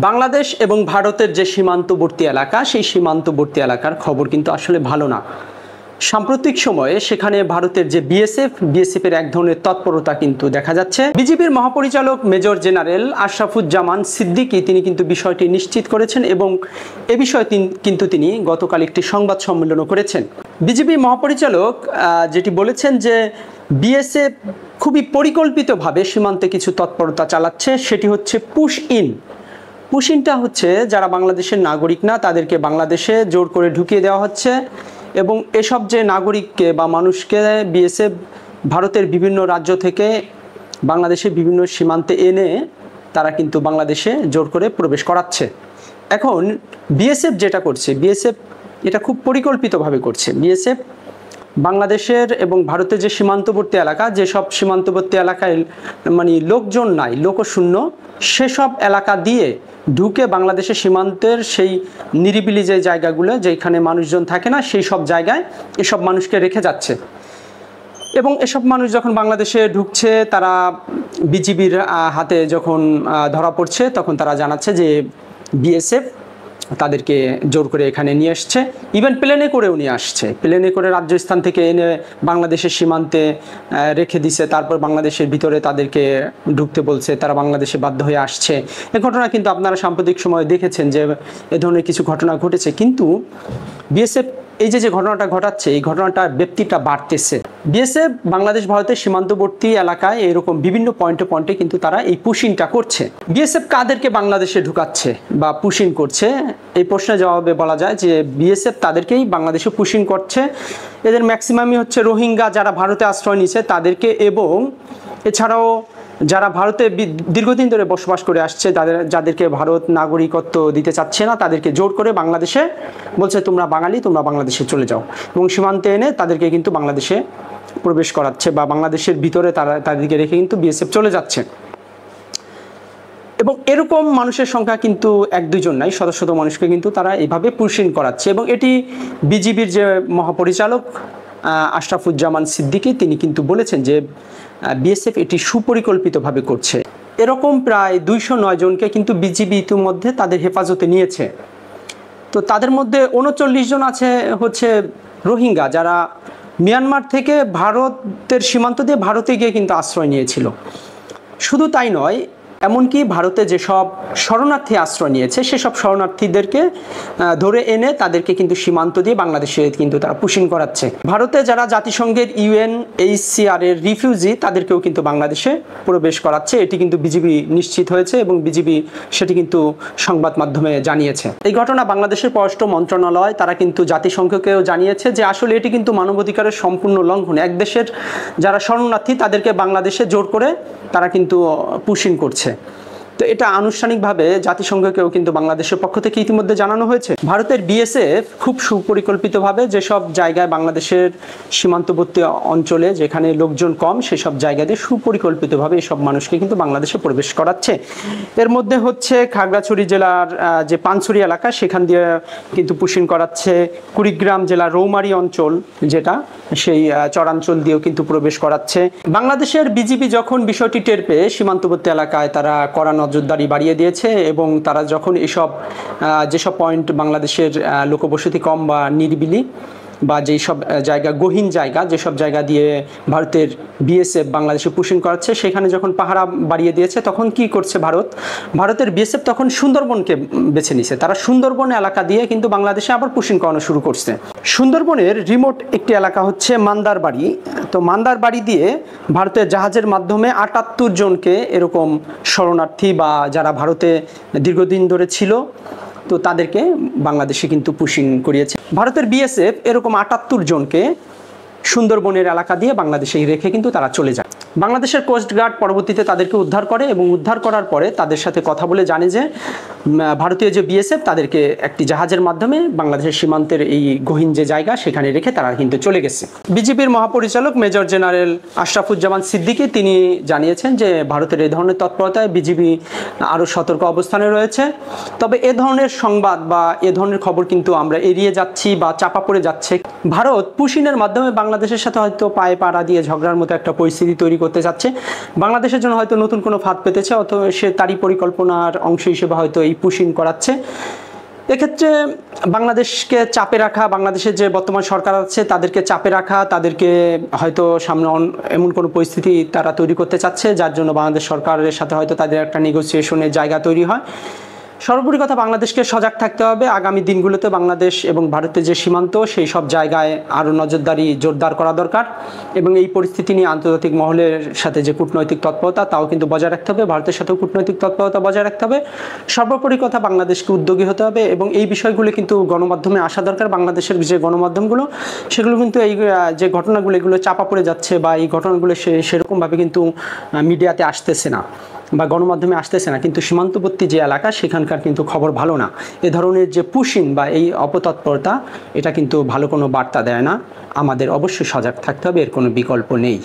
বাংলাদেশ এবং ভারতের যে সীমান্তবর্তী এলাকা, সেই সীমান্তবর্তী এলাকার খবর কিন্তু আসলে ভালো না। সাম্প্রতিক সময়ে সেখানে ভারতের যে বিএসএফ এর এক ধরনের তৎপরতা কিন্তু দেখা যাচ্ছে। বিজিবির মহাপরিচালক মেজর জেনারেল আশরাফুজ্জামান সিদ্দিকী তিনি কিন্তু বিষয়টি নিশ্চিত করেছেন এবং এ বিষয়ে কিন্তু তিনি গতকাল একটি সংবাদ সম্মেলনও করেছেন। বিজিবি মহাপরিচালক যেটি বলেছেন যে বিএসএফ খুবই পরিকল্পিতভাবে সীমান্তে কিছু তৎপরতা চালাচ্ছে, সেটি হচ্ছে পুশ ইনটা হচ্ছে যারা বাংলাদেশের নাগরিক না তাদেরকে বাংলাদেশে জোর করে ঢুকিয়ে দেওয়া হচ্ছে এবং এসব যে নাগরিককে বা মানুষকে বিএসএফ ভারতের বিভিন্ন রাজ্য থেকে বাংলাদেশের বিভিন্ন সীমান্তে এনে তারা কিন্তু বাংলাদেশে জোর করে প্রবেশ করাচ্ছে। এখন বিএসএফ যেটা করছে, বিএসএফ এটা খুব পরিকল্পিতভাবে করছে। বিএসএফ বাংলাদেশের এবং ভারতের যে সীমান্তবর্তী এলাকা, যেসব সীমান্তবর্তী এলাকায় মানে লোকজন নাই, লোকশূন্য, সেসব এলাকা দিয়ে ঢুকে বাংলাদেশের সীমান্তের সেই নিরিবিলি যে জায়গাগুলো যেখানে মানুষজন থাকে না, সেই সব জায়গায় এসব মানুষকে রেখে যাচ্ছে এবং এসব মানুষ যখন বাংলাদেশে ঢুকছে তারা বিজিবির হাতে যখন ধরা পড়ছে তখন তারা জানাচ্ছে যে বিএসএফ তাদেরকে জোর করে এখানে নিয়ে আসছে, ইভেন প্লেনে করেও নিয়ে আসছে, প্লেনে করে রাজ্যস্থান থেকে এনে বাংলাদেশের সীমান্তে রেখে দিছে, তারপর বাংলাদেশের ভিতরে তাদেরকে ঢুকতে বলছে, তারা বাংলাদেশে বাধ্য হয়ে আসছে। এই ঘটনা কিন্তু আপনারা সাম্প্রতিক সময়ে দেখেছেন যে এ ধরনের কিছু ঘটনা ঘটেছে। কিন্তু বিএসএফ এই যে ঘটনাটা ঘটাচ্ছে, এই ঘটনাটার ব্যাপ্তিটা বাড়তেছে। বিএসএফ বাংলাদেশ ভারতের সীমান্তবর্তী এলাকায় এরকম বিভিন্ন পয়েন্টে কিন্তু তারা এই পুশিংটা করছে। বিএসএফ কাদেরকে বাংলাদেশে ঢুকাচ্ছে বা পুশিং করছে, এই প্রশ্নের জবাবে বলা যায় যে বিএসএফ তাদেরকেই বাংলাদেশে পুশিং করছে। এদের ম্যাক্সিমামই হচ্ছে রোহিঙ্গা যারা ভারতে আশ্রয় নিচ্ছে তাদেরকে, এবং এছাড়াও যারা ভারতে দীর্ঘদিন ধরে বসবাস করে আসছে, যাদেরকে ভারত নাগরিকত্ব দিতে চাচ্ছে না, তাদেরকে জোর করে বাংলাদেশে বলছে তোমরা বাঙালি, তোমরা বাংলাদেশে চলে যাও, এবং সীমান্তে এনে তাদেরকে কিন্তু বাংলাদেশে প্রবেশ করাচ্ছে বা বাংলাদেশের ভিতরে তাদেরকে রেখে কিন্তু বিএসএফ চলে যাচ্ছে। এবং এরকম মানুষের সংখ্যা কিন্তু এক দুইজন নাই, শত শত মানুষকে কিন্তু তারা এইভাবে পুশিং করাচ্ছে। এবং এটি বিজিবির যে মহাপরিচালক আশরাফুজ্জামান সিদ্দিকী তিনি কিন্তু বলেছেন যে বিএসএফ এটি সুপরিকল্পিতভাবে করছে। এরকম প্রায় 209 জনকে কিন্তু বিজিবি ইতিমধ্যে তাদের হেফাজতে নিয়েছে। তো তাদের মধ্যে 39 জন আছে হচ্ছে রোহিঙ্গা, যারা মিয়ানমার থেকে ভারতের সীমান্ত দিয়ে ভারতে গিয়ে কিন্তু আশ্রয় নিয়েছিল। শুধু তাই নয়, এমনকি ভারতে যেসব শরণার্থী আশ্রয় নিয়েছে সেসব শরণার্থীদেরকে ধরে এনে তাদেরকে কিন্তু সীমান্ত দিয়ে বাংলাদেশে কিন্তু তারা পুশিং করাচ্ছে। ভারতে যারা জাতিসংঘের UNHCR এর রিফিউজি তাদেরকেও কিন্তু বাংলাদেশে প্রবেশ করাচ্ছে। এটি কিন্তু বিজিবি নিশ্চিত হয়েছে এবং বিজিবি সেটি কিন্তু সংবাদ মাধ্যমে জানিয়েছে। এই ঘটনা বাংলাদেশের পররাষ্ট্র মন্ত্রণালয় তারা কিন্তু জাতিসংঘকেও জানিয়েছে যে আসলে এটি কিন্তু মানবাধিকারের সম্পূর্ণ লঙ্ঘন। এক দেশের যারা শরণার্থী তাদেরকে বাংলাদেশে জোর করে তারা কিন্তু পুশিং করছে। তো এটা আনুষ্ঠানিকভাবে জাতিসংঘকেও কিন্তু বাংলাদেশের পক্ষ থেকে ইতিমধ্যে জানানো হয়েছে। ভারতের বিএসএফ খুব সুপরিকল্পিতভাবে যেসব জায়গায় বাংলাদেশের সীমান্তবর্তী অঞ্চলে যেখানে লোকজন কম সেসব জায়গাতে সুপরিকল্পিতভাবে এসব মানুষকে কিন্তু বাংলাদেশে প্রবেশ করাচ্ছে। এর মধ্যে হচ্ছে খাগড়াছড়ি জেলার যে পানছড়ি এলাকা সেখান দিয়ে কিন্তু পুশিং করাচ্ছে, কুড়িগ্রাম জেলার রৌমারী অঞ্চল যেটা সেই চরাঞ্চল দিয়েও কিন্তু প্রবেশ করাচ্ছে। বাংলাদেশের বিজিবি যখন বিষয়টি টের পেয়ে সীমান্তবর্তী এলাকায় তারা কড়া নজরদারি বাড়িয়ে দিয়েছে এবং তারা যখন যেসব পয়েন্ট বাংলাদেশের লোকবসতি কম বা নিরিবিলি বা যেই সব জায়গা গহীন জায়গা, যেসব জায়গা দিয়ে ভারতের বিএসএফ বাংলাদেশে পুশিং করাচ্ছে সেখানে যখন পাহারা বাড়িয়ে দিয়েছে তখন কি করছে ভারতের বিএসএফ তখন সুন্দরবনকে বেছে নিছে। তারা সুন্দরবন এলাকা দিয়ে কিন্তু বাংলাদেশে আবার পুশিং করানো শুরু করছে। সুন্দরবনের রিমোট একটি এলাকা হচ্ছে মান্দারবাড়ি। তো মান্দারবাড়ি দিয়ে ভারতের জাহাজের মাধ্যমে 78 জনকে এরকম শরণার্থী বা যারা ভারতে দীর্ঘদিন ধরে ছিল তো তাদেরকে বাংলাদেশে কিন্তু পুশিং করিয়েছে। ভারতের বিএসএফ এরকম 78 জনকে সুন্দরবনের এলাকা দিয়ে বাংলাদেশে রেখে কিন্তু তারা চলে যায়। বাংলাদেশের কোস্টগার্ড পরবর্তীতে তাদেরকে উদ্ধার করে এবং উদ্ধার করার পরে তাদের সাথে কথা বলে জানে যে ভারতীয় যে বিএসএফ তাদেরকে একটি জাহাজের মাধ্যমে বাংলাদেশের সীমান্তের এই গহীন যে জায়গা সেখানে রেখে তারা কিন্তু চলে গেছে। বিজিবির মহাপরিচালক মেজর জেনারেল আশরাফুজ্জামান সিদ্দিকী তিনি জানিয়েছেন যে ভারতের এই ধরনের তৎপরতায় বিজিবি আরও সতর্ক অবস্থানে রয়েছে। তবে এ ধরনের সংবাদ বা এ ধরনের খবর কিন্তু আমরা এড়িয়ে যাচ্ছি বা চাপা পড়ে যাচ্ছে। ভারত পুশিংয়ের মাধ্যমে বাংলাদেশ বাংলাদেশের সাথে হয়তো পায়ে পাড়া দিয়ে ঝগড়ার মতো একটা পরিস্থিতি তৈরি করতে যাচ্ছে। বাংলাদেশের জন্য হয়তো নতুন কোনো ফাঁদ পেতেছে, অথবা সে তারই পরিকল্পনার অংশ হিসেবে হয়তো এই পুশিং করাচ্ছে। এক্ষেত্রে বাংলাদেশকে চাপে রাখা, বাংলাদেশের যে বর্তমান সরকার আছে তাদেরকে চাপে রাখা, তাদেরকে হয়তো সামনে এমন কোনো পরিস্থিতি তারা তৈরি করতে চাচ্ছে যার জন্য বাংলাদেশ সরকারের সাথে হয়তো তাদের একটা নেগোসিয়েশনের জায়গা তৈরি হয়। সর্বোপরি কথা, বাংলাদেশকে সজাগ থাকতে হবে। আগামী দিনগুলোতে বাংলাদেশ এবং ভারতের যে সীমান্ত, সেই সব জায়গায় আরও নজরদারি জোরদার করা দরকার এবং এই পরিস্থিতি নিয়ে আন্তর্জাতিক মহলের সাথে যে কূটনৈতিক তৎপরতা তাও কিন্তু বজায় রাখতে হবে, ভারতের সাথেও কূটনৈতিক তৎপরতা বজায় রাখতে হবে। সর্বোপরি কথা, বাংলাদেশকে উদ্যোগী হতে হবে এবং এই বিষয়গুলো কিন্তু গণমাধ্যমে আসা দরকার। বাংলাদেশের যে গণমাধ্যমগুলো সেগুলো কিন্তু এই যে ঘটনাগুলো এগুলো চাপা পড়ে যাচ্ছে বা এই ঘটনাগুলো সেরকমভাবে কিন্তু মিডিয়াতে আসতেছে না বা গণমাধ্যমে আসতেছে না, কিন্তু সীমান্তবর্তী যে এলাকা সেখানকার কিন্তু খবর ভালো না। এ ধরনের যে পুশিং বা এই অপতৎপরতা, এটা কিন্তু ভালো কোনো বার্তা দেয় না। আমাদের অবশ্যই সজাগ থাকতে হবে, এর কোনো বিকল্প নেই।